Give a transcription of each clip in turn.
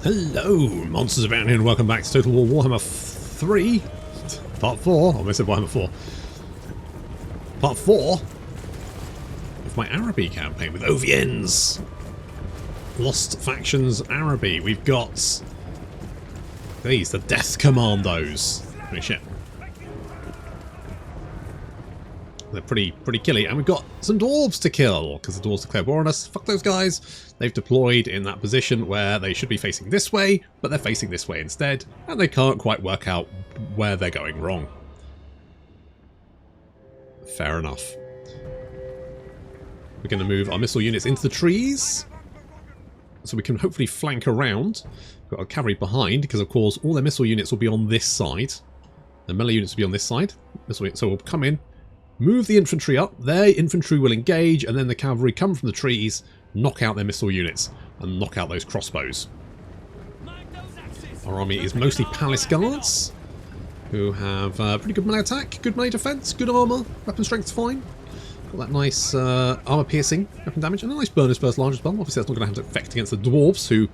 Hello, monsters around here, and welcome back to Total War Warhammer 3, Part 4. I almost said Warhammer 4. Part 4 of my Araby campaign with OvN's Lost Factions Araby. We've got these, the Death Commandos. Holy shit. They're pretty killy, and we've got some dwarves to kill because the dwarves declared war on us. Fuck those guys. They've deployed in that position where they should be facing this way, but they're facing this way instead, and they can't quite work out where they're going wrong. Fair enough. We're going to move our missile units into the trees so we can hopefully flank around. We've got our cavalry behind because, of course, all their missile units will be on this side. The melee units will be on this side. So we'll come in, move the infantry up, their infantry will engage, and then the cavalry come from the trees, knock out their missile units, and knock out those crossbows. Our army is mostly palace guards, who have pretty good melee attack, good melee defense, good armor, weapon strength's fine. Got that nice armor piercing, weapon damage, and a nice bonus burst large as well. Obviously that's not going to have an effect against the dwarves, who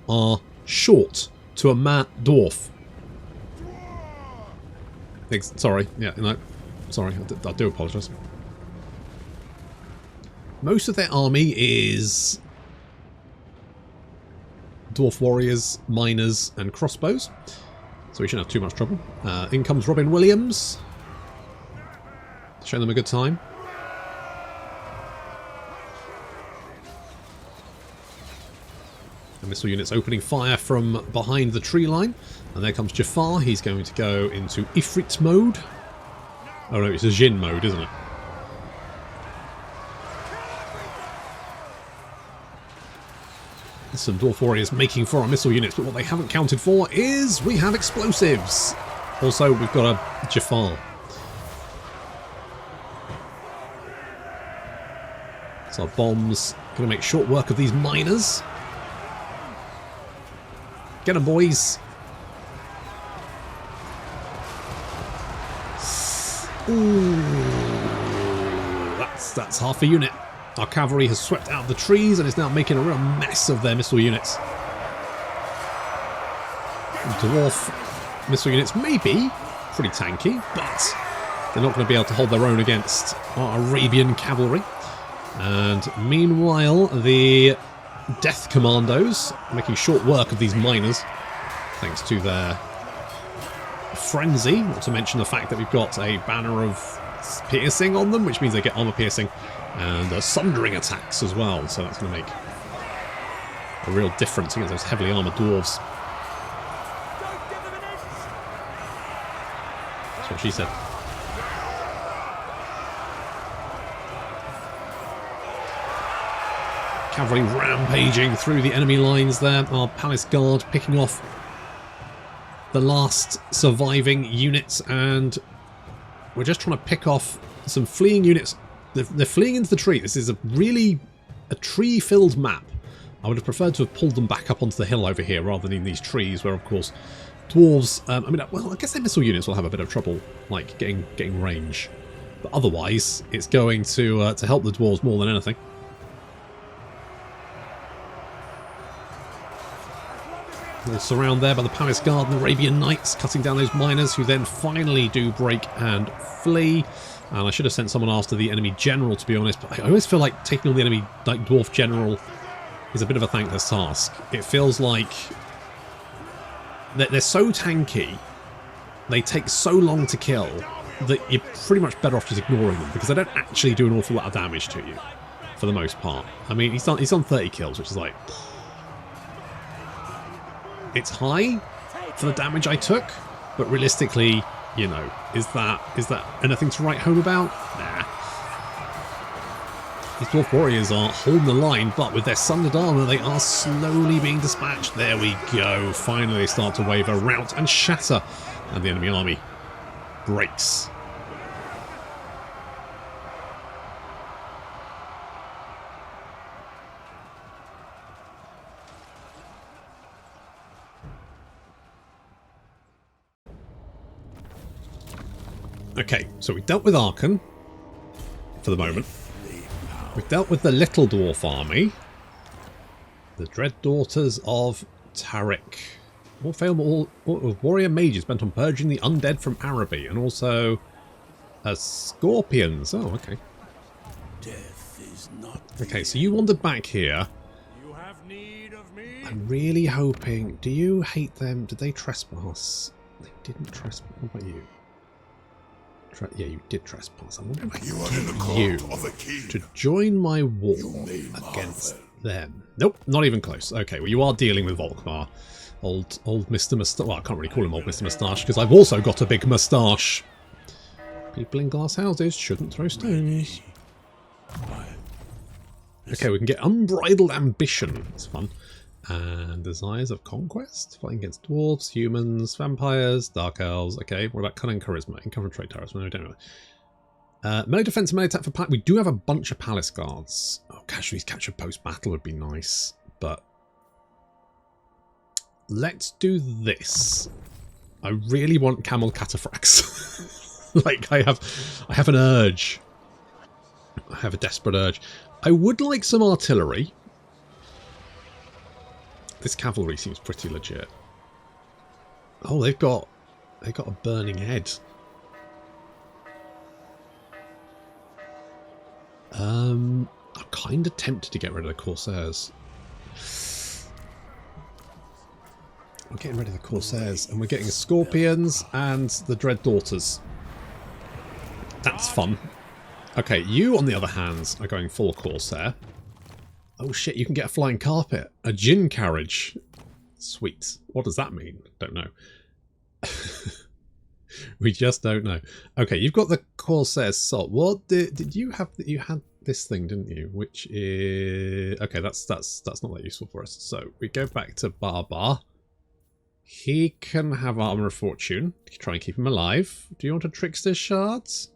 are short to a dwarf. Sorry, yeah, no. Sorry, I do apologise. Most of their army is dwarf warriors, miners, and crossbows, so we shouldn't have too much trouble. In comes Robin Williams, show them a good time. The missile units opening fire from behind the tree line, and there comes Jaffar. He's going to go into Ifrit mode. Oh no, it's a Jin mode, isn't it? Some dwarf warriors making for our missile units, but what they haven't counted for is we have explosives. Also, we've got a Jaffar. So our bombs going to make short work of these miners. Get them, boys. Ooh, that's half a unit. Our cavalry has swept out of the trees and is now making a real mess of their missile units. Dwarf missile units may be pretty tanky, but they're not going to be able to hold their own against our Arabian cavalry. And meanwhile, the Death Commandos are making short work of these miners, thanks to their frenzy, not to mention the fact that we've got a banner of piercing on them, which means they get armor piercing and sundering attacks as well, so that's going to make a real difference against those heavily armoured dwarves. That's what she said. Cavalry rampaging through the enemy lines there. Our palace guard picking off the last surviving units, and we're just trying to pick off some fleeing units. They're fleeing into the tree. This is a tree-filled map. I would have preferred to have pulled them back up onto the hill over here rather than in these trees, where of course dwarves. Well, I guess their missile units will have a bit of trouble, like getting range, but otherwise it's going to help the dwarves more than anything. All surrounded there by the palace guard and the Arabian knights, cutting down those miners, who then finally do break and flee. And I should have sent someone after the enemy general, to be honest, but I always feel like taking on the enemy dwarf general is a bit of a thankless task. It feels like they're so tanky, they take so long to kill, that you're pretty much better off just ignoring them, because they don't actually do an awful lot of damage to you, for the most part. I mean, he's done 30 kills, which is like, it's high for the damage I took, but realistically, you know, is that anything to write home about? Nah. These dwarf warriors are holding the line, but with their sundered armour, they are slowly being dispatched. There we go. Finally, they start to waver, rout, and shatter, and the enemy army breaks. Okay, so we dealt with Arkhan for the moment. We've dealt with the Little Dwarf army. The Dread Daughters of Tariq. Warrior mages bent on purging the undead from Araby, and also scorpions. Oh, okay. Death is not okay, so you wandered back here. You have need of me? I'm really hoping... Do you hate them? Did they trespass? They didn't trespass. What about you? Yeah, you did trespass. I wonder if I can get you to join my war against them. Nope, not even close. Okay, well, you are dealing with Volkmar. Old Mr. Moustache. Well, I can't really call him Old Mr. Moustache because I've also got a big moustache. People in glass houses shouldn't throw stones. Okay, we can get Unbridled Ambition. That's fun. And Desires of Conquest. Fighting against dwarves, humans, vampires, dark elves. Okay, what about cunning charisma? Infiltrate terrorists. No, we don't know. Melee defense, melee attack for palace. We do have a bunch of palace guards. Oh, casualties captured post-battle would be nice. But let's do this. I really want camel cataphracts. Like, I have an urge. I have a desperate urge. I would like some artillery. This cavalry seems pretty legit. Oh, they've got a burning head. I'm kind of tempted to get rid of the Corsairs. We're getting rid of the Corsairs, and we're getting Scorpions and the Dread Daughters. That's fun. Okay, you, on the other hand, are going full Corsair. Oh shit, you can get a flying carpet. A gin carriage. Sweet. What does that mean? Don't know. We just don't know. Okay, you've got the Corsair Salt. What did you have? You had this thing, didn't you? Which is... Okay, that's not that useful for us. So, we go back to Barbar. He can have Armor of Fortune. Try and keep him alive. Do you want a Trickster's Shards?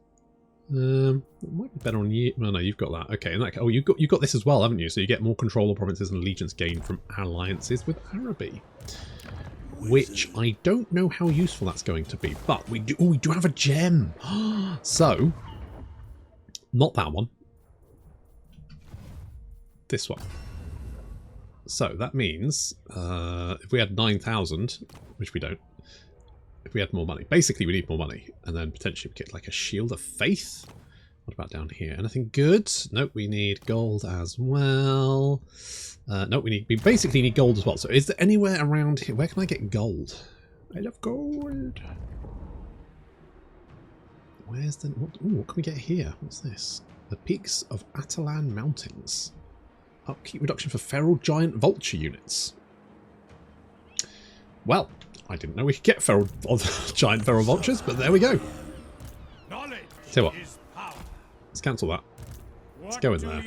It might be better on you. No, you've got that. Okay, in that case, oh, you've got this as well, haven't you? So you get more control of provinces and allegiance gained from alliances with Araby, which I don't know how useful that's going to be. But we do. Oh, we do have a gem. So, not that one. This one. So that means if we had 9,000, which we don't. If we had more money. Basically, we need more money. And then potentially we get like a Shield of Faith. What about down here? Anything good? Nope, we need gold as well. Nope, we basically need gold as well. So is there anywhere around here? Where can I get gold? I love gold. Where's the... what can we get here? What's this? The Peaks of Atalan Mountains. Upkeep reduction for feral giant vulture units. Well... I didn't know we could get giant feral vultures, but there we go. Tell you what, let's cancel that. Let's go in there.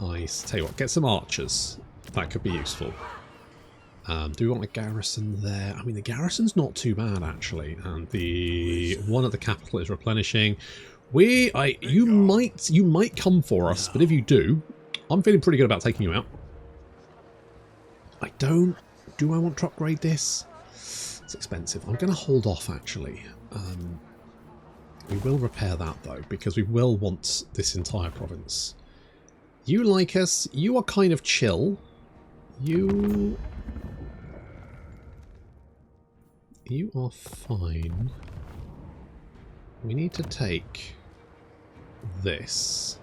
Nice. Tell you what, get some archers. That could be useful. Do we want a garrison there? I mean, the garrison's not too bad actually, and the one at the capital is replenishing. You might come for us, but if you do, I'm feeling pretty good about taking you out. Do I want to upgrade this? It's expensive. I'm going to hold off, actually. We will repair that, though, because we will want this entire province. You like us. You are kind of chill. You are fine. We need to take this.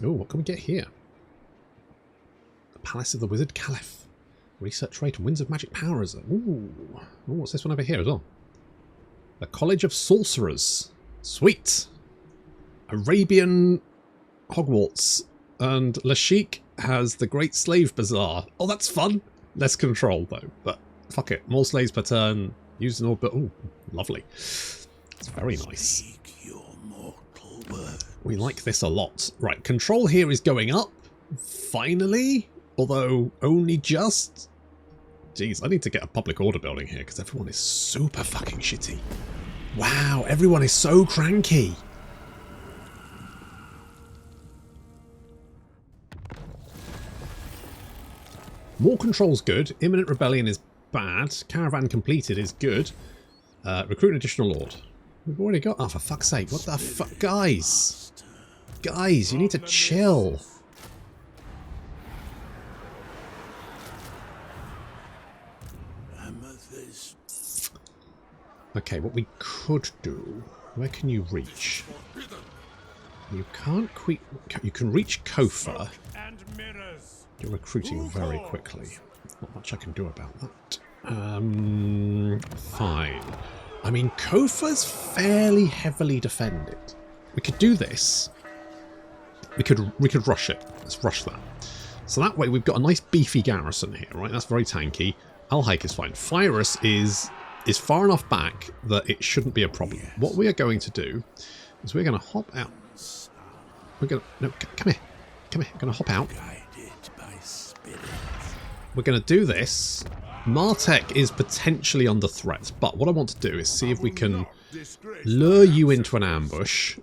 Oh, what can we get here? The Palace of the Wizard Caliph. Research rate and Winds of Magic Powers. Ooh. Oh, what's this one over here as well? The College of Sorcerers. Sweet. Arabian Hogwarts. And Lashik has the Great Slave Bazaar. Oh, that's fun. Less control, though. But fuck it. More slaves per turn. Used in orbit. Oh, lovely. It's very nice. We like this a lot. Right, control here is going up. Finally. Although, only just. Jeez, I need to get a public order building here because everyone is super fucking shitty. Wow, everyone is so cranky. More control's good. Imminent rebellion is bad. Caravan completed is good. Recruit an additional lord. We've already got... Oh, for fuck's sake. What the fuck? Guys! Guys, you need to chill. Okay, what we could do... Where can you reach? You can't quite... You can reach Kofa. You're recruiting very quickly. Not much I can do about that. Fine. I mean, Kofa's fairly heavily defended. We could do this. We could rush it. Let's rush that. So that way we've got a nice beefy garrison here, right? That's very tanky. Al-Haik is fine. Fyrus is far enough back that it shouldn't be a problem. Yes. What we are going to do is we're going to hop out. We're going to... No, come here. Come here. We're going to hop out. We're going to do this. Martek is potentially under threat, but what I want to do is see if we can lure you into an ambush.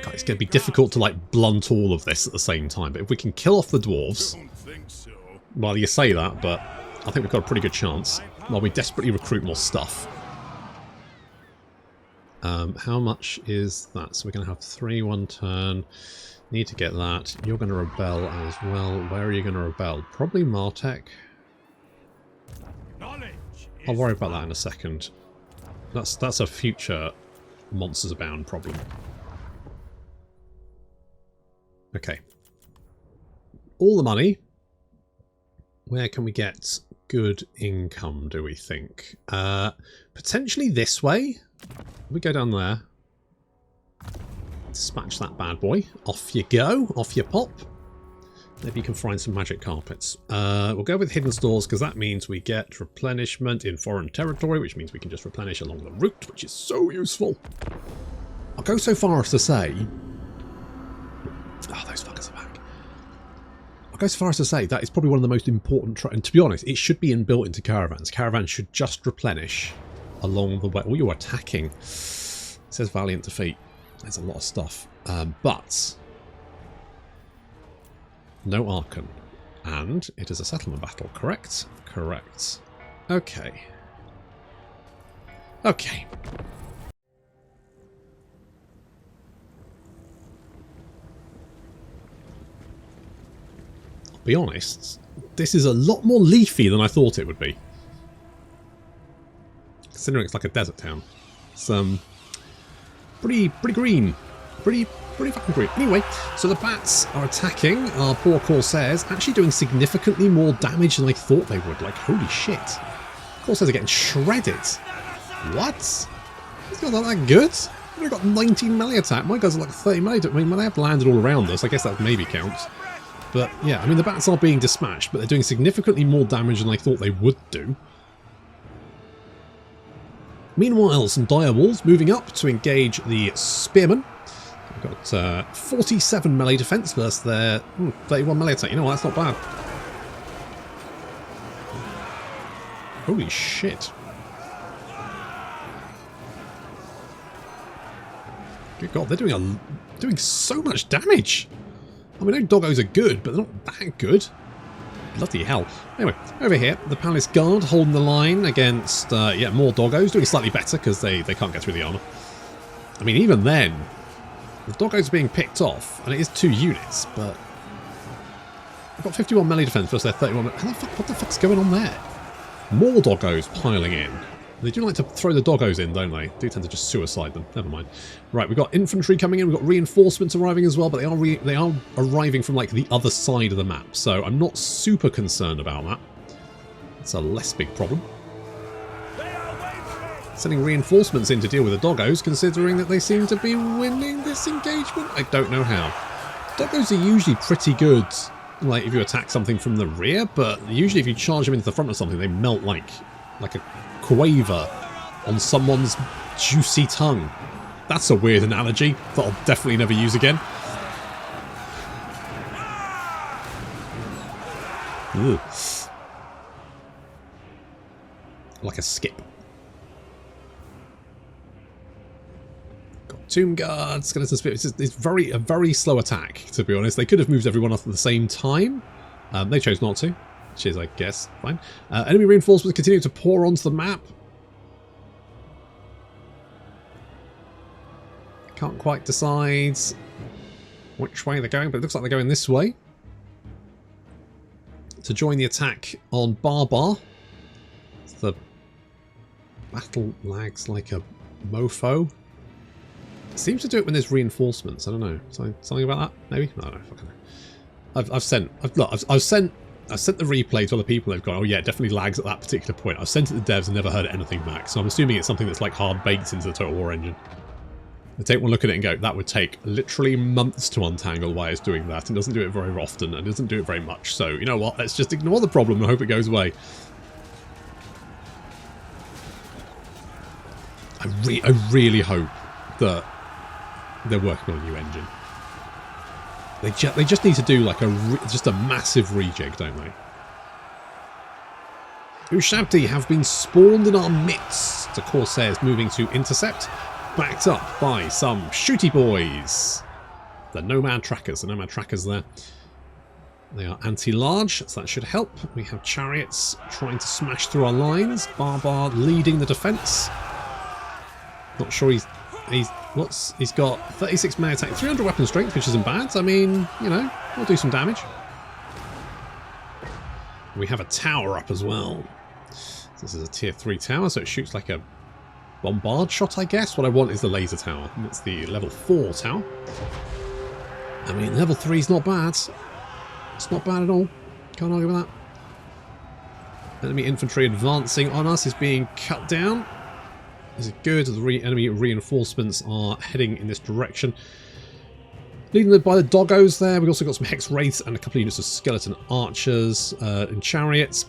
God, it's going to be difficult to like blunt all of this at the same time, but if we can kill off the dwarves... Well, you say that, but I think we've got a pretty good chance. While we desperately recruit more stuff. How much is that? So we're going to have 3 1 turn. Need to get that. You're going to rebel as well. Where are you going to rebel? Probably Martek. I'll worry about that in a second. That's a future Monsters Abound problem. Okay. All the money. Where can we get good income, do we think? Potentially this way. We go down there. Dispatch that bad boy. Off you go. Off you pop. Maybe you can find some magic carpets. We'll go with hidden stores because that means we get replenishment in foreign territory, which means we can just replenish along the route, which is so useful. I'll go so far as to say... Oh, those fuckers are back. I'll go so far as to say that is probably one of the most important... And to be honest, it should be inbuilt into caravans. Caravans should just replenish along the way. Oh, you're attacking. It says valiant defeat. There's a lot of stuff. But... No Arkhan. And it is a settlement battle, correct? Correct. Okay. Okay. I'll be honest, this is a lot more leafy than I thought it would be. Considering it's like a desert town. It's pretty green. Pretty fucking green. Anyway, so the bats are attacking our poor Corsairs, actually doing significantly more damage than I thought they would. Like, holy shit. Corsairs are getting shredded. What? These guys aren't that good? They've got 19 melee attack. My guys are like 30 melee. I mean, they have landed all around us. I guess that maybe counts. But yeah, I mean, the bats are being dispatched, but they're doing significantly more damage than I thought they would do. Meanwhile, some dire wolves moving up to engage the spearmen. We've got 47 melee defense versus their 31 melee attack. You know what? That's not bad. Holy shit. Good God, they're doing so much damage. I mean, I know doggos are good, but they're not that good. Bloody hell. Anyway, over here, the Palace Guard holding the line against, yeah, more doggos, doing slightly better because they can't get through the armour. I mean, even then, the doggos are being picked off, and it is 2 units, but... I've got 51 melee defense versus their 31... What the fuck's going on there? More doggos piling in. They do like to throw the doggos in, don't they? They tend to just suicide them. Never mind. Right, we've got infantry coming in. We've got reinforcements arriving as well, but they are arriving from like the other side of the map. So I'm not super concerned about that. It's a less big problem. Sending reinforcements in to deal with the doggos, considering that they seem to be winning this engagement. I don't know how. Doggos are usually pretty good, like if you attack something from the rear, but usually if you charge them into the front of something, they melt like a quaver on someone's juicy tongue. That's a weird analogy that I'll definitely never use again. Ugh. Like a skip. Got Tomb Guard, Skeleton Spirit. It's a very slow attack, to be honest. They could have moved everyone off at the same time. They chose not to. Which is, I guess, fine. Enemy reinforcements continue to pour onto the map. Can't quite decide which way they're going, but it looks like they're going this way to join the attack on Barbar. The battle lags like a mofo. It seems to do it when there's reinforcements. I don't know. Something about that? Maybe? I don't know. Fucking know. I've sent the replay to other people. They've gone, oh yeah, it definitely lags at that particular point. I've sent it to the devs and never heard anything back. So I'm assuming it's something that's like hard baked into the Total War engine. I take one look at it and go, that would take literally months to untangle why it's doing that. It doesn't do it very often and doesn't do it very much. So you know what? Let's just ignore the problem and hope it goes away. I really hope that they're working on a new engine. They just need to do like just a massive rejig, don't they? Ushabti have been spawned in our midst. The Corsairs moving to intercept, backed up by some shooty boys. The Nomad Trackers. The Nomad Trackers there. They are anti-large, so that should help. We have chariots trying to smash through our lines. Barbar leading the defence. Not sure he's got 36 melee attack, 300 weapon strength, which isn't bad. I mean, you know, we'll do some damage. We have a tower up as well. This is a tier 3 tower, so it shoots like a bombard shot, I guess. What I want is the laser tower. It's the level 4 tower. I mean, level 3 is not bad. It's not bad at all. Can't argue with that. Enemy infantry advancing on us is being cut down. This is good. The enemy reinforcements are heading in this direction. Leading by the doggos there. We've also got some Hex Wraiths and a couple of units of skeleton archers and chariots.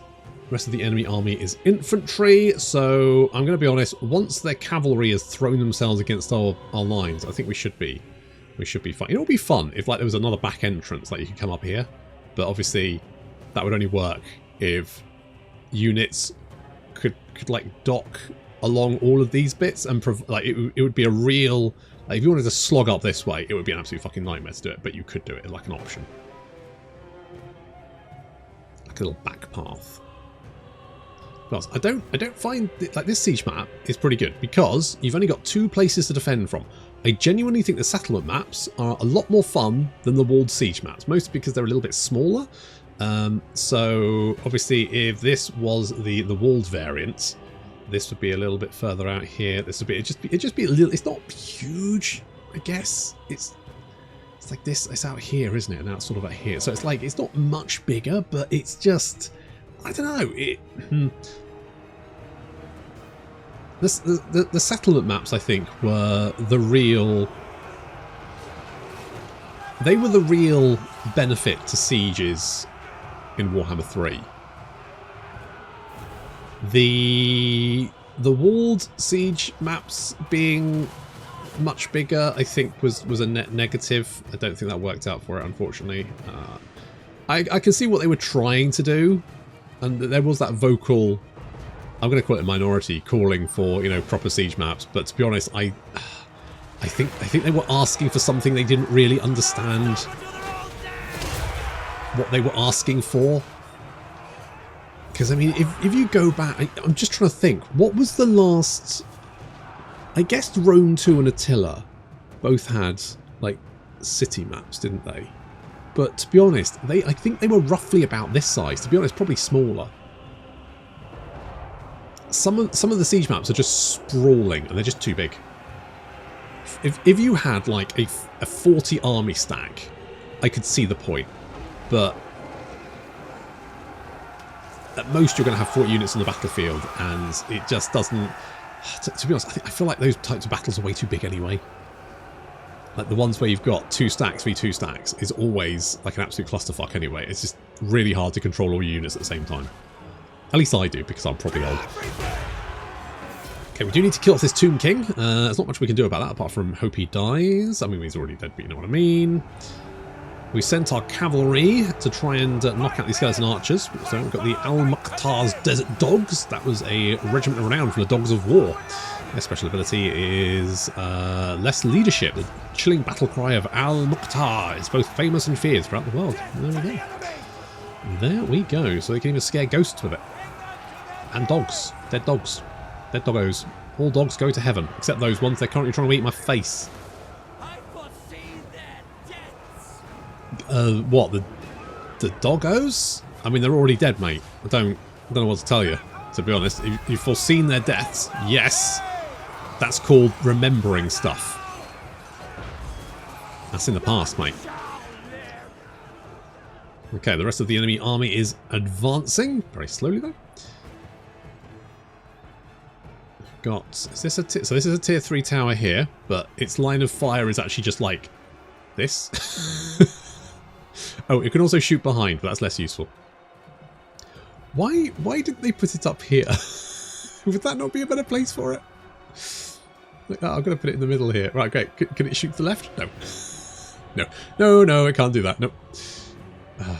The rest of the enemy army is infantry. So I'm going to be honest, once their cavalry has thrown themselves against our lines, I think we should be fine. It would be fun if like there was another back entrance, like you could come up here. But obviously that would only work if units could like dock along all of these bits and like it would be a real, like if you wanted to slog up this way, it would be an absolute fucking nightmare to do it, but you could do it like an option, like a little back path. Plus, I don't find like this siege map is pretty good because you've only got 2 places to defend from. I genuinely think the settlement maps are a lot more fun than the walled siege maps, mostly because they're a little bit smaller. So obviously if this was the walled variant, this would be a little bit further out here. This would be it'd just be a little. It's not huge, I guess. It's like this. It's out here, isn't it? And now it's sort of out here. So it's like it's not much bigger, but it's just I don't know. The settlement maps I think were the real. They were the real benefit to sieges in Warhammer 3. The walled siege maps being much bigger, I think, was a net negative. I don't think that worked out for it, unfortunately. I can see what they were trying to do, and there was that vocal, I'm going to call it a minority, calling for, you know, proper siege maps. But to be honest, I think they were asking for something they didn't really understand what they were asking for. Because, I mean, if you go back, I'm just trying to think, what was the last... I guess Rome 2 and Attila both had, like, city maps, didn't they? But to be honest, I think they were roughly about this size. To be honest, probably smaller. Some of the siege maps are just sprawling, and they're just too big. If you had, like, a 40 army stack, I could see the point. But... at most, you're going to have 40 units on the battlefield, and it just doesn't... To be honest, I feel like those types of battles are way too big anyway. Like the ones where you've got 2 stacks v 2 stacks is always like an absolute clusterfuck anyway. It's just really hard to control all your units at the same time. At least I do, because I'm probably old. Okay, we do need to kill off this Tomb King. There's not much we can do about that, apart from hope he dies. I mean, he's already dead, but you know what I mean. We sent our cavalry to try and knock out these skeleton archers. So we've got the Al-Muqtar's Desert Dogs. That was a regiment renowned for the Dogs of War. Their special ability is less leadership. The chilling battle cry of Al-Muqtar is both famous and feared throughout the world. There we go. There we go. So they can even scare ghosts with it. And dogs. Dead dogs. Dead doggos. All dogs go to heaven, except those ones. They're currently trying to eat my face. What, the doggos? I mean, they're already dead, mate. I don't know what to tell you, to be honest. You've foreseen their deaths. Yes. That's called remembering stuff. That's in the past, mate. Okay, the rest of the enemy army is advancing. Very slowly, though. Is this a so this is a tier 3 tower here, but its line of fire is actually just like this. Oh, it can also shoot behind, but that's less useful. Why didn't they put it up here? Would that not be a better place for it? I'm going to put it in the middle here. Right, okay. Can it shoot to the left? No. No, it can't do that. Nope.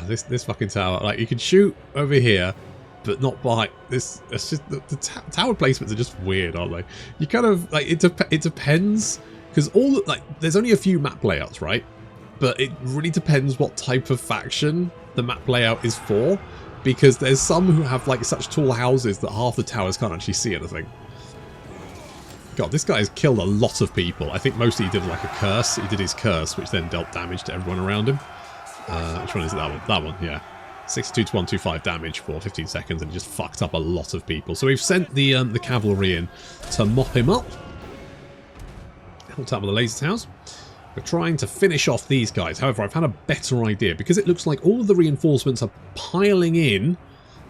This fucking tower. Like, you can shoot over here, but not by this. It's just the tower placements are just weird, aren't they? You kind of like it depends, because there's only a few map layouts, right? But it really depends what type of faction the map layout is for, because there's some who have like such tall houses that half the towers can't actually see anything. God, this guy has killed a lot of people. I think mostly he did like a curse. He did his curse, which then dealt damage to everyone around him. Which one is it? That one? That one, yeah. 62 to 125 damage for 15 seconds, and just fucked up a lot of people. So we've sent the cavalry in to mop him up. Helped out with the laser towers. We're trying to finish off these guys. However, I've had a better idea. Because it looks like all of the reinforcements are piling in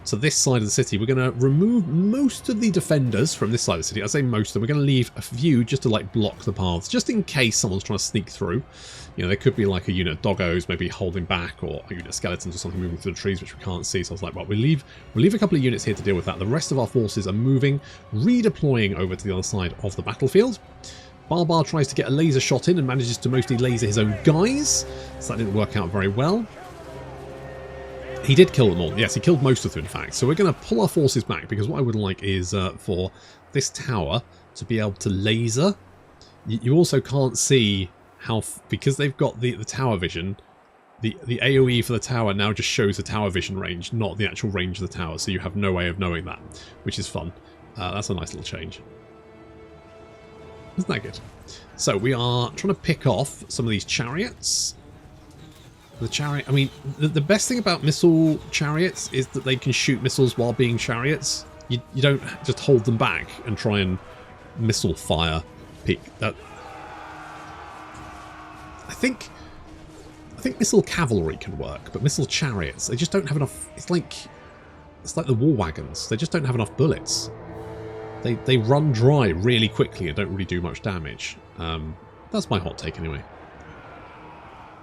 to this side of the city. We're going to remove most of the defenders from this side of the city. I say most of them. We're going to leave a few just to like block the paths, just in case someone's trying to sneak through. You know, there could be like a unit of doggos maybe holding back, or a unit of skeletons or something moving through the trees, which we can't see. So I was like, well, we'll leave a couple of units here to deal with that. The rest of our forces are moving, redeploying over to the other side of the battlefield. Barbar tries to get a laser shot in and manages to mostly laser his own guys, so that didn't work out very well. He did kill them all. Yes, he killed most of them, in fact. So we're going to pull our forces back, because what I would like is for this tower to be able to laser. You also can't see how, because they've got the tower vision, the AoE for the tower now just shows the tower vision range, not the actual range of the tower. So you have no way of knowing that, which is fun. That's a nice little change. Isn't that good? So we are trying to pick off some of these chariots. The chariot, I mean, the best thing about missile chariots is that they can shoot missiles while being chariots. You don't just hold them back and try and missile fire peak. That I think missile cavalry can work, but missile chariots, they just don't have enough. It's like the war wagons. They just don't have enough bullets. They run dry really quickly and don't really do much damage. That's my hot take anyway.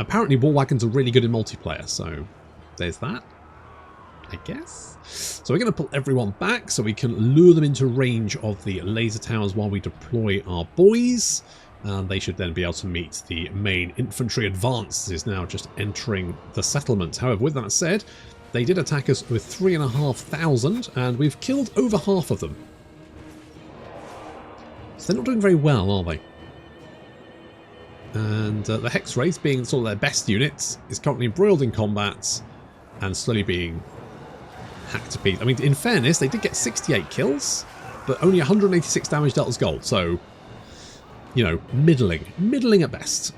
Apparently war wagons are really good in multiplayer, so there's that, I guess. So we're going to pull everyone back so we can lure them into range of the laser towers while we deploy our boys. They should then be able to meet the main infantry advance that is now just entering the settlement. However, with that said, they did attack us with 3,500 and we've killed over half of them. So they're not doing very well, are they? And the Hex Race, being sort of their best units, is currently embroiled in combat and slowly being hacked to pieces. I mean, in fairness, they did get 68 kills, but only 186 damage dealt as gold. So, you know, middling at best.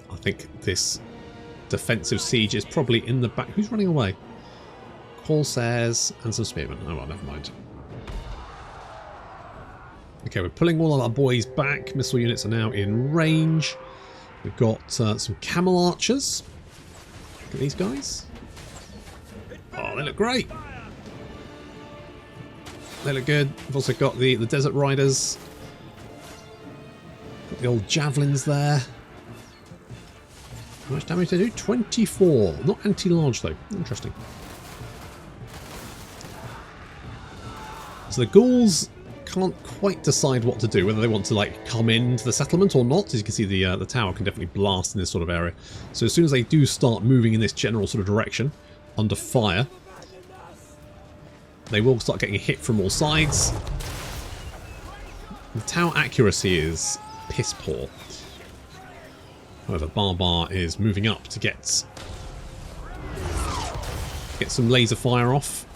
I think this defensive siege is probably in the back. Who's running away? Corsairs and some spearmen. Oh well, never mind. Okay, we're pulling all of our boys back. Missile units are now in range. We've got some camel archers. Look at these guys. Oh, they look great. They look good. We've also got the desert riders. Got the old javelins there. How much damage do they do? 24. Not anti-large though. Interesting. So the ghouls can't quite decide what to do, whether they want to like come into the settlement or not. As you can see, the tower can definitely blast in this sort of area. So as soon as they do start moving in this general sort of direction, under fire, they will start getting hit from all sides. The tower accuracy is piss poor. However, Barbar is moving up to get some laser fire off.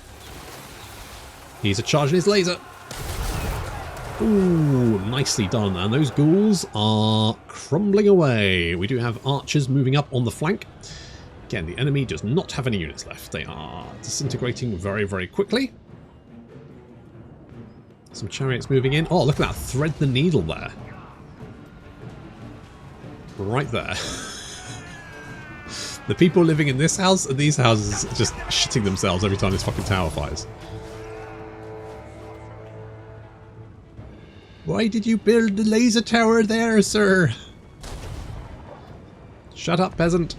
He's charging his laser. Ooh, nicely done. And those ghouls are crumbling away. We do have archers moving up on the flank. Again, the enemy does not have any units left. They are disintegrating very, very quickly. Some chariots moving in. Oh, look at that. Thread the needle there. Right there. The people living in this house and these houses are just shitting themselves every time this fucking tower fires. Why did you build the laser tower there, sir? Shut up, peasant.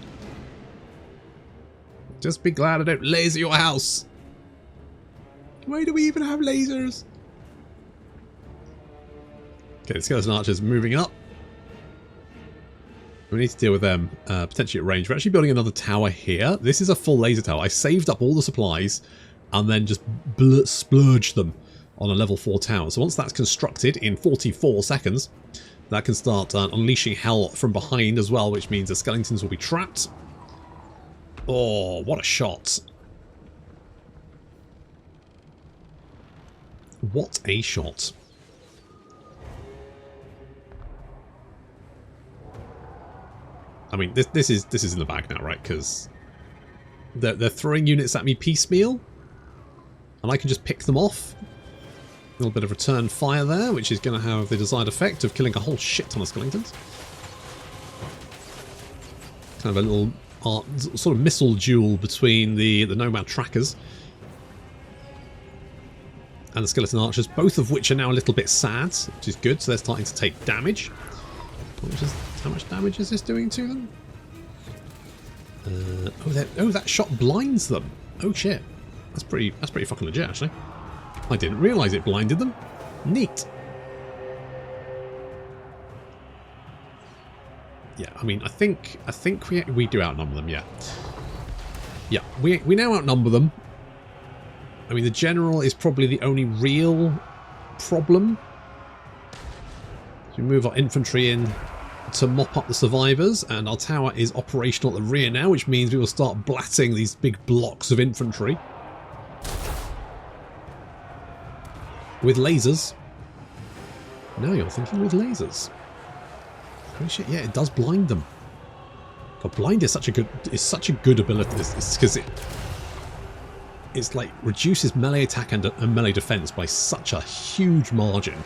Just be glad I don't laser your house. Why do we even have lasers? Okay, the skeleton archers moving up. We need to deal with them potentially at range. We're actually building another tower here. This is a full laser tower. I saved up all the supplies and then just splurged them on a level 4 tower. So once that's constructed in 44 seconds, that can start unleashing hell from behind as well, which means the skeletons will be trapped. Oh, what a shot. What a shot. I mean, this is in the bag now, right? Because they're throwing units at me piecemeal, and I can just pick them off. A little bit of return fire there, which is going to have the desired effect of killing a whole shit ton of skeletons. Kind of a little sort of missile duel between the nomad trackers and the skeleton archers, both of which are now a little bit sad, which is good. So they're starting to take damage. How much damage is this doing to them? Oh, that shot blinds them. Oh shit, that's pretty fucking legit actually. I didn't realise it blinded them. Neat. Yeah, I mean, I think we do outnumber them. Yeah, we now outnumber them. I mean, the general is probably the only real problem. So we move our infantry in to mop up the survivors, and our tower is operational at the rear now, which means we will start blatting these big blocks of infantry with lasers. Now you're thinking with lasers. Oh shit, yeah, it does blind them. God, blind is such a good ability. It's because it's like reduces melee attack and melee defense by such a huge margin.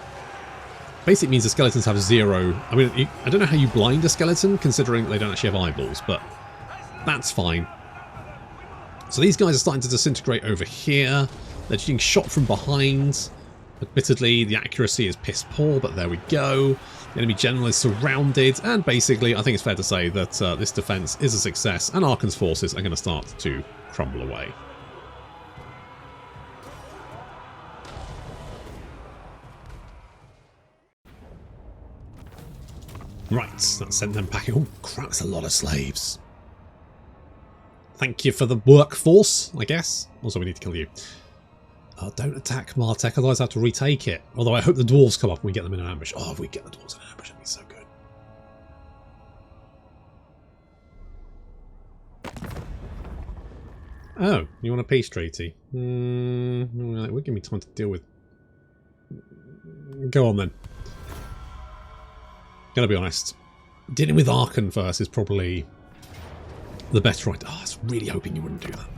Basically means the skeletons have 0. I mean, I don't know how you blind a skeleton, considering they don't actually have eyeballs, but that's fine. So these guys are starting to disintegrate over here. They're getting shot from behind. Admittedly, the accuracy is piss poor, but there we go. The enemy general is surrounded, and basically, I think it's fair to say that this defense is a success, and Arkhan's forces are going to start to crumble away. Right, that sent them packing. Oh crap, that's a lot of slaves. Thank you for the workforce, I guess. Also, we need to kill you. Oh, don't attack Martech, otherwise I have to retake it. Although I hope the dwarves come up and we get them in an ambush. Oh, if we get the dwarves in an ambush, that'd be so good. Oh, you want a peace treaty? Well, give me time to deal with. Go on then. Gotta be honest, dealing with Arkhan first is probably the better idea. Oh, I was really hoping you wouldn't do that.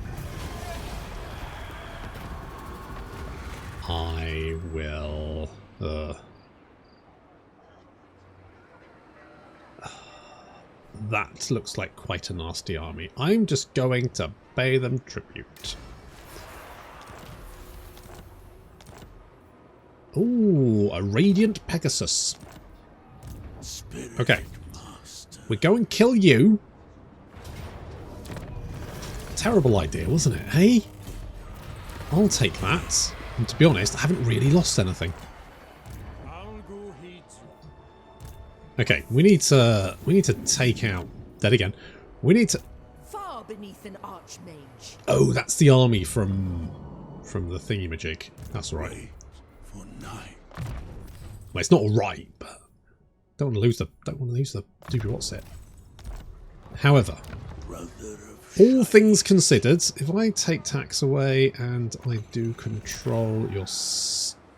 I will... That looks like quite a nasty army. I'm just going to pay them tribute. Ooh, a Radiant Pegasus. Okay, we go and kill you. Terrible idea, wasn't it, hey? I'll take that. And to be honest, I haven't really lost anything. Okay, we need to take out that again. We need to. Far beneath an archmage. Oh, that's the army from the thingy-majig. That's right. For night. Well, it's not right, but. Don't want to lose the doobie what's it. However, all things considered, if I take tax away and I do control your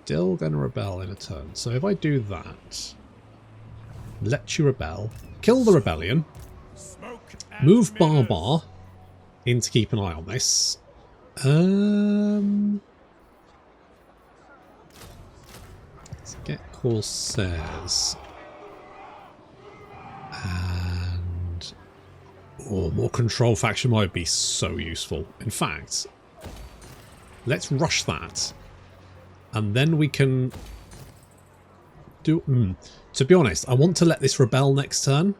still going to rebel in a turn. So if I do that, let you rebel, kill the rebellion, move Barbar in to keep an eye on this. Let's get Corsairs. And more control faction might be so useful. In fact, let's rush that. And then we can do... To be honest, I want to let this rebel next turn.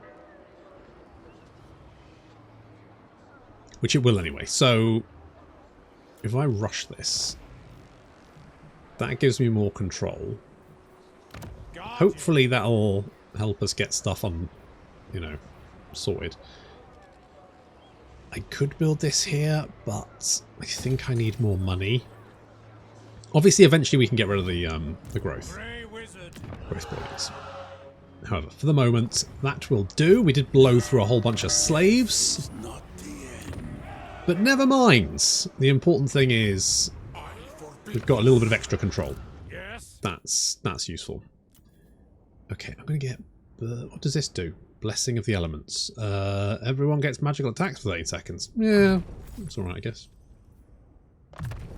Which it will anyway. So, if I rush this, that gives me more control. Hopefully that'll help us get stuff on, you know, sorted. I could build this here, but I think I need more money. Obviously, eventually we can get rid of the growth buildings. However, for the moment, that will do. We did blow through a whole bunch of slaves. But never mind. The important thing is we've got a little bit of extra control. That's useful. Okay, I'm going to get... what does this do? Blessing of the Elements. Everyone gets magical attacks for 30 seconds. Yeah, that's alright, I guess.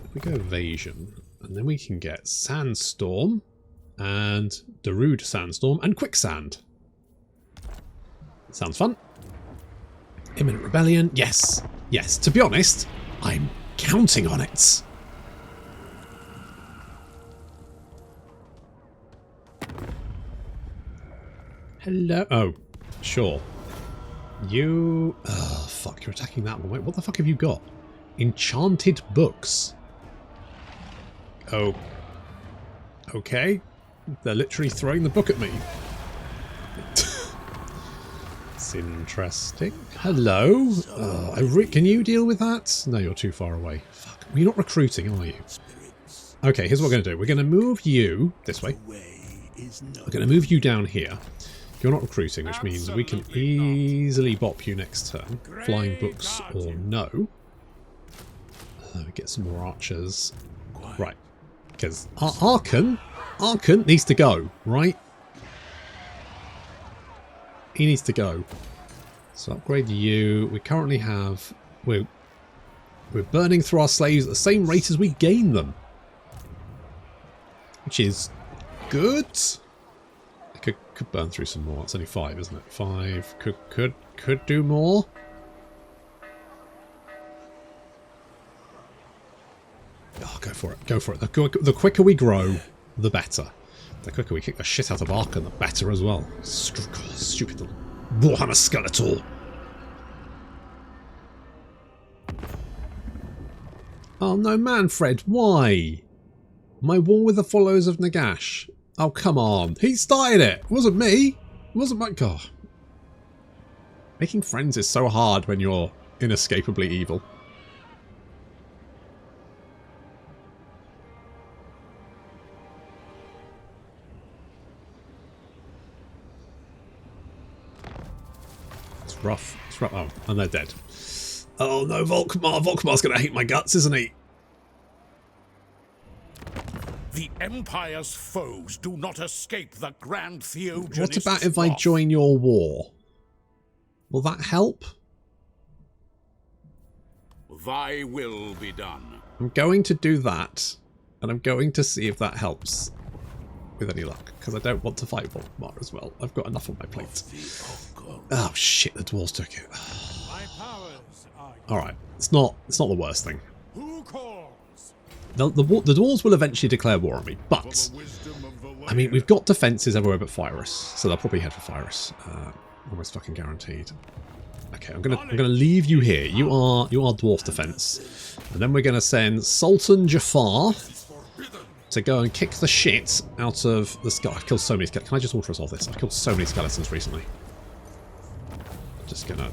If we go Evasion, and then we can get Sandstorm, and Darude Sandstorm, and Quicksand. Sounds fun. Imminent Rebellion. Yes. Yes, to be honest, I'm counting on it. Hello. Oh, sure. You... oh, fuck, you're attacking that one. Wait, what the fuck have you got? Enchanted Books. Oh. Okay. They're literally throwing the book at me. It's interesting. Hello. Can you deal with that? No, you're too far away. Fuck. You're not recruiting, are you? Okay, here's what we're going to do. We're going to move you this way. We're going to move you down here. You're not recruiting, which means we can easily bop you next turn. Flying books or no. Get some more archers. Right. Because Arkhan needs to go, right? He needs to go. So upgrade you. We currently have... We're burning through our slaves at the same rate as we gain them. Which is good. I could burn through some more. It's only 5, isn't it? 5. Could do more. Oh, go for it. Go for it. The quicker we grow, the better. The quicker we kick the shit out of Arkhan, the better as well. Stupid little Warhammer Skeletor. Oh no, Manfred, why? My war with the followers of Nagash. Oh, come on. He started it. It wasn't me. It wasn't my... God. Making friends is so hard when you're inescapably evil. Rough. It's rough. Oh, and they're dead. Oh no, Volkmar. Volkmar's going to hate my guts, isn't he? The Empire's foes do not escape the Grand Theogenist. What about if I join your war? Will that help? Thy will be done. I'm going to do that, and I'm going to see if that helps. With any luck, because I don't want to fight Volkmar as well. I've got enough on my plate. Oh shit, the dwarves took it. Alright, it's not the worst thing. The dwarves will eventually declare war on me, but I mean we've got defences everywhere but Fyrus, so they'll probably head for Fyrus. Almost fucking guaranteed. Okay, I'm gonna leave you here. You are dwarf defence. And then we're gonna send Sultan Jaffar to go and kick the shit out of the skull. I've killed so many skeletons. Can I just auto-resolve this? I've killed so many skeletons recently. I'm just gonna...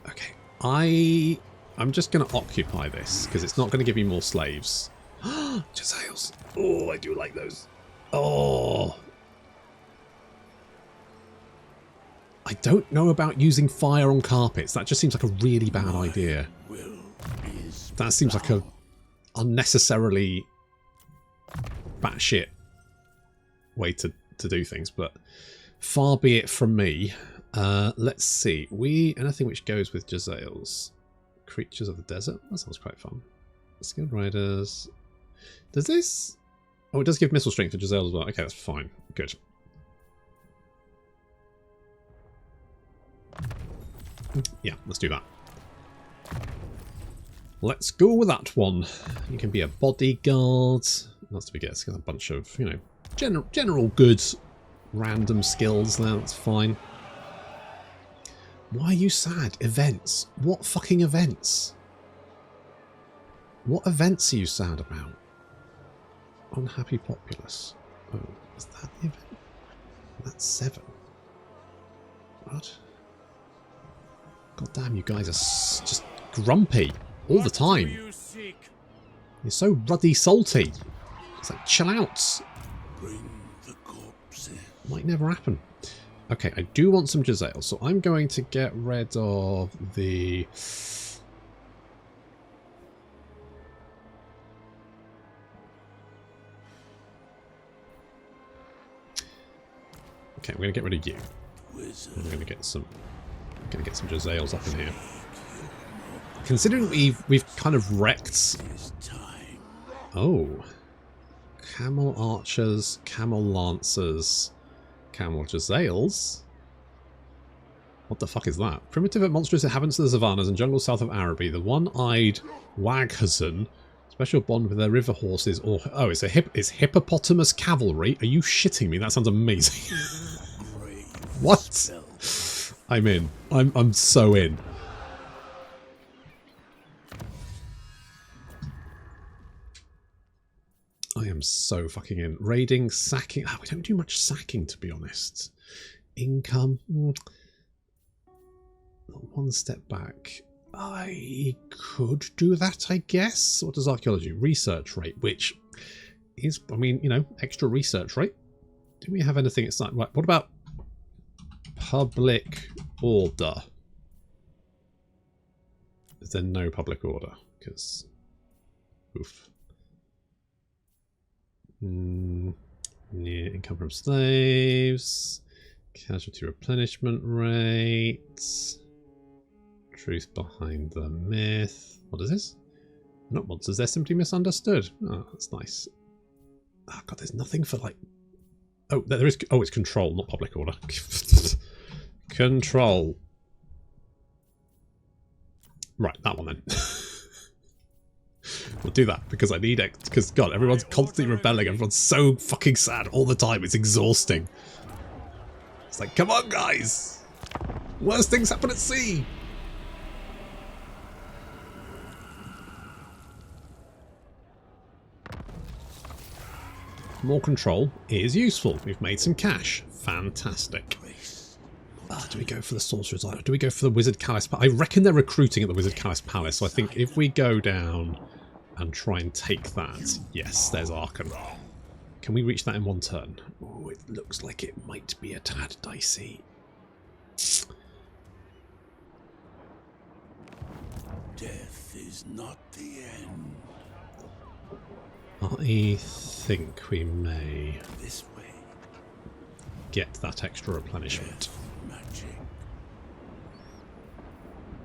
Okay. I'm just gonna occupy this, because it's not gonna give me more slaves. Jezzails. Oh, I do like those. Oh. I don't know about using fire on carpets. That just seems like a really bad idea. That seems like a unnecessarily batshit way to do things, but far be it from me. Let's see. Anything which goes with Jezzails. Creatures of the desert? That sounds quite fun. Skilled Riders. Does this... Oh, it does give missile strength for Jezzail as well. Okay, that's fine. Good. Yeah, let's do that. Let's go with that one. You can be a bodyguard. That's to be guessed. A bunch of, you know, general good random skills there. That's fine. Why are you sad? Events. What fucking events? What events are you sad about? Unhappy populace. Oh, is that the event? That's 7. What? God damn, you guys are just grumpy all the time. You're so ruddy salty. It's like, chill out. Bring the corpse in. Might never happen. Okay, I do want some Jezzail, so I'm going to get rid of the... Okay, we're going to get rid of you. We're going to get some Jezzails up in here. Considering we've kind of wrecked... Oh. Camel Archers, Camel Lancers, Camel Jezzails. What the fuck is that? Primitive and monstrous inhabitants of the savannas and jungles south of Araby. The one-eyed Waghazan. Special bond with their river horses. Or oh, it's hippopotamus cavalry. Are you shitting me? That sounds amazing. What? I'm in. I'm so in. I am so fucking in. Raiding, sacking. Oh, we don't do much sacking, to be honest. Income. One step back. I could do that, I guess. What does archaeology? Research rate, which is, I mean, you know, extra research rate. Do we have anything? It's like, right, what about public order? Is there no public order? Because, oof. Yeah, income from slaves, casualty replenishment rates, truth behind the myth. What is this? Not monsters, they're simply misunderstood. Oh, that's nice. Oh god, there's nothing for like... Oh, there is... Oh, it's control, not public order. Control. Right, that one then. We'll do that because I need it. Because, God, everyone's constantly rebelling. Everyone's so fucking sad all the time. It's exhausting. It's like, come on, guys. Worst things happen at sea. More control is useful. We've made some cash. Fantastic. Do we go for the Sorcerer's Island? Do we go for the Wizard Callus Palace? I reckon they're recruiting at the Wizard Callus Palace. So I think if we go down and try and take that... Yes, there's Arkhan. Can we reach that in one turn? Oh, it looks like it might be a tad dicey. Death is not the end. I think we may This way. get that extra replenishment. Magic.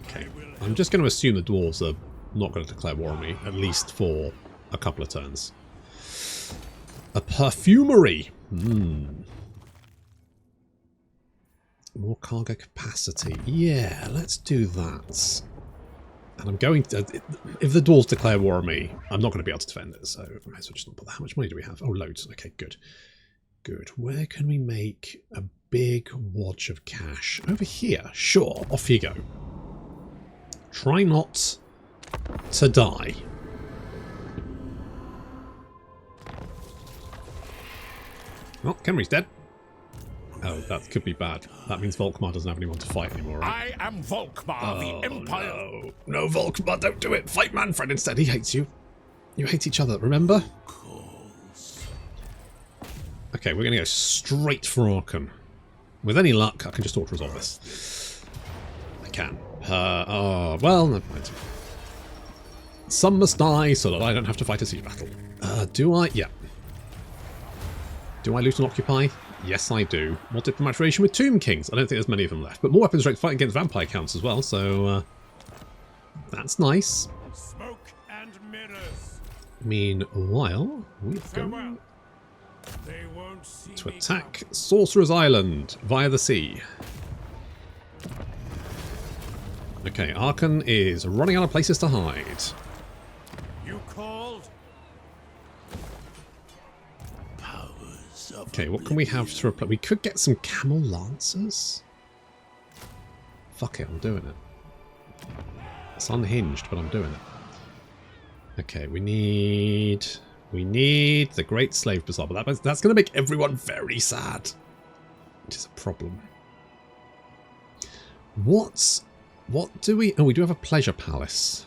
Okay, I'm just going to assume the dwarves are not going to declare war on me, at least for a couple of turns. A perfumery! More cargo capacity. Yeah, let's do that. And I'm going to... If the dwarves declare war on me, I'm not going to be able to defend it, so I might as well just not bother. How much money do we have? Oh, loads. Okay, good. Good. Where can we make a big wad of cash? Over here. Sure, off you go. Try not to die. Oh, Kenry's dead. Oh, that could be bad. That means Volkmar doesn't have anyone to fight anymore, right? I am Volkmar, the Empire. No. No, Volkmar, don't do it. Fight Manfred instead. He hates you. You hate each other, remember? Okay, we're going to go straight for Arkhan. With any luck, I can just auto-resolve this. I can. Oh, well, never mind. some must die so that I don't have to fight a siege battle. Do I? Yeah. Do I loot and occupy? Yes, I do. More diplomatic relation with Tomb Kings. I don't think there's many of them left. But more weapons strength fighting against vampire counts as well, so that's nice. Smoke and mirrors. Meanwhile, we're going They won't see to me attack Sorcerer's Island via the sea. Okay, Arkhan is running out of places to hide. You called? Okay, what can we have to replace? We could get some Camel Lancers. Fuck it, I'm doing it. It's unhinged, but I'm doing it. Okay, we need the Great Slave Bazaar, but that's going to make everyone very sad, which is a problem. What do we... Oh, we do have a Pleasure Palace.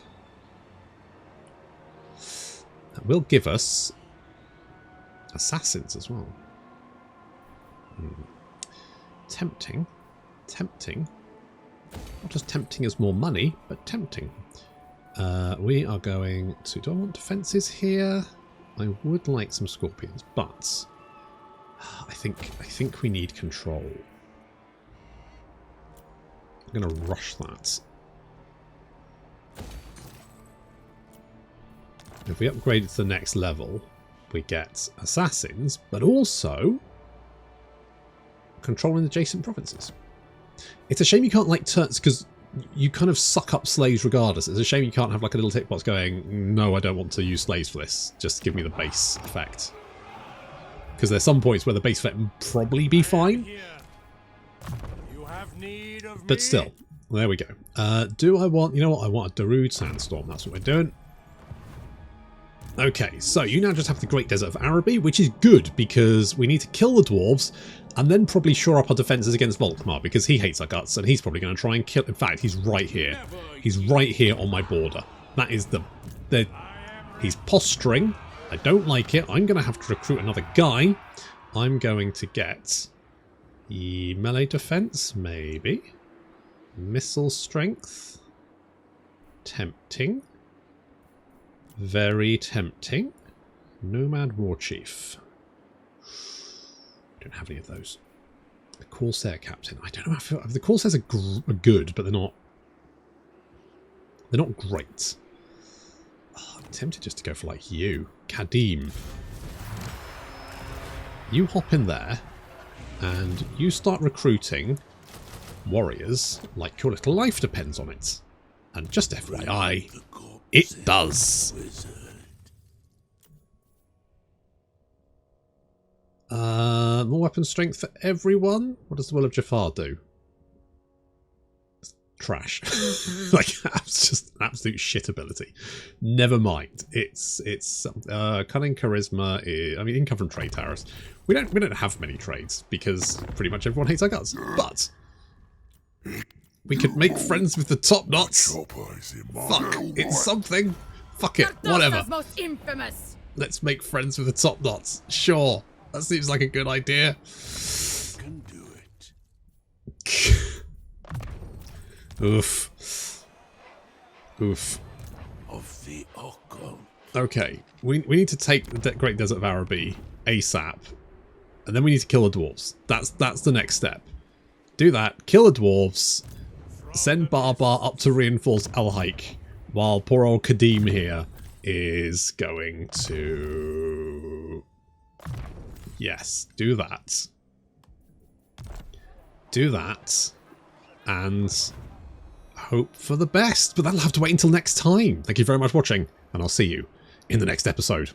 That will give us assassins as well. Tempting. Tempting. Not just tempting as more money, but tempting. We are going to... Do I want defences here? I would like some scorpions, but I think we need control. I'm going to rush that. If we upgrade it to the next level, we get assassins, but also controlling adjacent provinces. It's a shame you can't like turn, because you kind of suck up slaves regardless. It's a shame you can't have like a little tick box going, no, I don't want to use slaves for this. Just give me the base effect. Because there's some points where the base effect would probably be fine. But still, there we go. Do I want... You know what? I want a Darude Sandstorm. That's what we're doing. Okay, so you now just have the Great Desert of Araby, which is good because we need to kill the dwarves and then probably shore up our defences against Volkmar because he hates our guts and he's probably going to try and kill... In fact, he's right here. He's right here on my border. That is the... He's posturing. I don't like it. I'm going to have to recruit another guy. I'm going to get... melee defense, maybe. Missile strength. Tempting. Very tempting. Nomad Warchief. Don't have any of those. The Corsair Captain. I don't know if the Corsairs are good, but they're not great. Oh, I'm tempted just to go for like you. Kadim. You hop in there. And you start recruiting warriors like your little life depends on it. And just FYI, it does. More weapon strength for everyone? What does the Will of Jaffar do? Trash. Like, that's just an absolute shit ability. Never mind. It's cunning charisma. I mean, income from trade tariffs. We don't have many trades because pretty much everyone hates our guts. But we could make friends with the top knots. Fuck, it's something. Fuck it, whatever. Most infamous. Let's make friends with the top knots. Sure, that seems like a good idea. Can do it. Oof. Oof. Of the Arkhan. Okay, we need to take the Great Desert of Araby ASAP. And then we need to kill the dwarves. That's the next step. Do that, kill the dwarves, send Barbar up to reinforce El-Haik, while poor old Kadim here is going to... Yes, do that. Do that. And hope for the best. But that'll have to wait until next time. Thank you very much for watching, and I'll see you in the next episode.